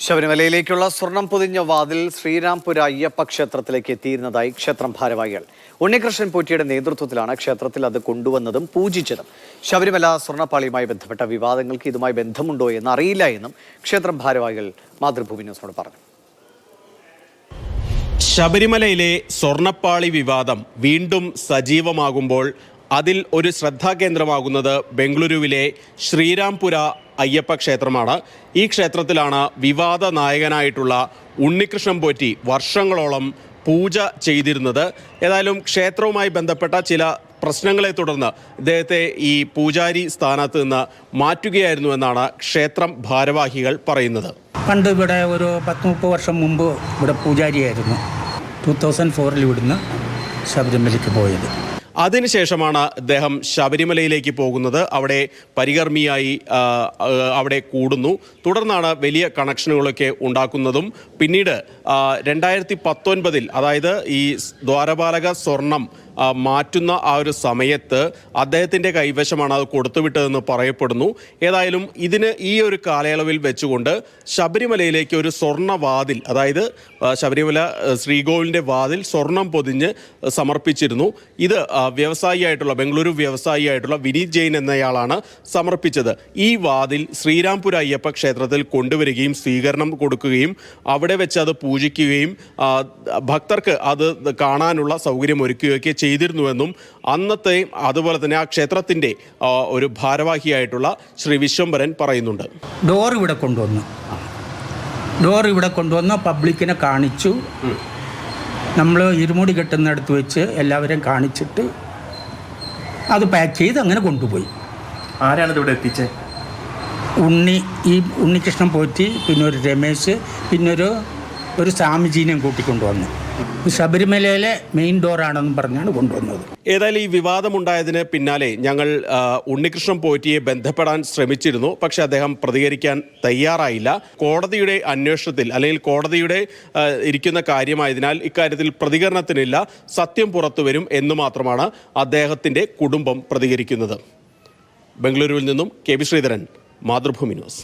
ശബരിമലയിലേക്കുള്ള സ്വർണം പൊതിഞ്ഞ വാതിൽ ശ്രീരാംപുര അയ്യപ്പ ക്ഷേത്രത്തിലേക്ക് എത്തിയിരുന്നതായി ക്ഷേത്രം ഭാരവാഹികൾ. ഉണ്ണികൃഷ്ണൻ പോറ്റിയുടെ നേതൃത്വത്തിലാണ് ക്ഷേത്രത്തിൽ അത് കൊണ്ടുവന്നതും പൂജിച്ചതും. ശബരിമല സ്വർണ്ണപ്പാളിയുമായി ബന്ധപ്പെട്ട വിവാദങ്ങൾക്ക് ഇതുമായി ബന്ധമുണ്ടോ എന്ന് അറിയില്ല എന്നും ക്ഷേത്രം ഭാരവാഹികൾ മാതൃഭൂമി ന്യൂസിനോട് പറഞ്ഞു. ശബരിമലയിലെ സ്വർണ്ണപ്പാളി വിവാദം വീണ്ടും സജീവമാകുമ്പോൾ അതിൽ ഒരു ശ്രദ്ധാകേന്ദ്രമാകുന്നത് ബംഗളൂരുവിലെ ശ്രീരാംപുര അയ്യപ്പ ക്ഷേത്രമാണ്. ഈ ക്ഷേത്രത്തിലാണ് വിവാദ നായകനായിട്ടുള്ള ഉണ്ണികൃഷ്ണൻ പോറ്റി വർഷങ്ങളോളം പൂജ ചെയ്തിരുന്നത്. ഏതായാലും ക്ഷേത്രവുമായി ബന്ധപ്പെട്ട ചില പ്രശ്നങ്ങളെ തുടർന്ന് ഇദ്ദേഹത്തെ ഈ പൂജാരി സ്ഥാനത്ത് നിന്ന് മാറ്റുകയായിരുന്നു എന്നാണ് ക്ഷേത്രം ഭാരവാഹികൾ പറയുന്നത്. പണ്ട് ഇവിടെ ഒരു 10-30 വർഷം മുമ്പ് ഇവിടെ പൂജാരിയായിരുന്നു. 2004 ഇവിടുന്ന് ശബരിമലയ്ക്ക് പോയത്. അതിനുശേഷമാണ് അദ്ദേഹം ശബരിമലയിലേക്ക് പോകുന്നത്. അവിടെ പരികർമ്മിയായി അവിടെ കൂടുന്നു. തുടർന്നാണ് വലിയ കണക്ഷനുകളൊക്കെ ഉണ്ടാക്കുന്നതും. പിന്നീട് 2019 അതായത് ഈ ദ്വാരപാലക സ്വർണം മാറ്റുന്ന ആ ഒരു സമയത്ത് അദ്ദേഹത്തിൻ്റെ കൈവശമാണ് അത് കൊടുത്തുവിട്ടതെന്ന് പറയപ്പെടുന്നു. ഏതായാലും ഈ ഒരു കാലയളവിൽ വെച്ചുകൊണ്ട് ശബരിമലയിലേക്ക് ഒരു സ്വർണ്ണ വാതിൽ, അതായത് ശബരിമല ശ്രീകോവിലിൻ്റെ വാതിൽ സ്വർണം പൊതിഞ്ഞ് സമർപ്പിച്ചിരുന്നു. ഇത് ബംഗളൂരു വ്യവസായിയായിട്ടുള്ള വിനീത് ജെയിൻ എന്നയാളാണ് സമർപ്പിച്ചത്. ഈ വാതിൽ ശ്രീരാംപുര അയ്യപ്പ ക്ഷേത്രത്തിൽ കൊണ്ടുവരികയും സ്വീകരണം കൊടുക്കുകയും അവിടെ വെച്ച് അത് പൂജിക്കുകയും ഭക്തർക്ക് അത് കാണാനുള്ള സൗകര്യം ഒരുക്കുകയൊക്കെ ചെയ്തിരുന്നുവെന്നും അന്നത്തെ അതുപോലെ തന്നെ ആ ക്ഷേത്രത്തിൻ്റെ ഒരു ഭാരവാഹിയായിട്ടുള്ള ശ്രീ വിശ്വംഭരൻ പറയുന്നുണ്ട്. ഡോർ ഇവിടെ കൊണ്ടുവന്ന് പബ്ലിക്കിനെ കാണിച്ചു. നമ്മൾ ഇരുമുടി കെട്ടുന്നിടത്ത് വെച്ച് എല്ലാവരെയും കാണിച്ചിട്ട് അത് പാക്ക് ചെയ്ത് അങ്ങനെ കൊണ്ടുപോയി. ആരാണിത് ഇവിടെ എത്തിച്ചത്? ഉണ്ണികൃഷ്ണൻ പോറ്റി, പിന്നെ ഒരു രമേശ്, പിന്നെ ഒരു സ്വാമിജീനെയും കൂട്ടിക്കൊണ്ടുവന്നു. ശബരിമലയിലെ മെയിൻ ഡോറാണെന്ന് പറഞ്ഞാണ് കൊണ്ടുവന്നത്. ഏതായാലും ഈ വിവാദമുണ്ടായതിന് പിന്നാലെ ഞങ്ങൾ ഉണ്ണികൃഷ്ണൻ പോറ്റിയെ ബന്ധപ്പെടാൻ ശ്രമിച്ചിരുന്നു. പക്ഷെ അദ്ദേഹം പ്രതികരിക്കാൻ തയ്യാറായില്ല. കോടതിയുടെ അന്വേഷണത്തിൽ അല്ലെങ്കിൽ കോടതിയുടെ ഇരിക്കുന്ന കാര്യമായതിനാൽ ഇക്കാര്യത്തിൽ പ്രതികരണത്തിനില്ല. സത്യം പുറത്തു വരും എന്ന് മാത്രമാണ് അദ്ദേഹത്തിൻ്റെ കുടുംബം പ്രതികരിക്കുന്നത്. ബംഗളൂരുവിൽ നിന്നും കെ.വി. ശ്രീധരൻ, മാതൃഭൂമി ന്യൂസ്.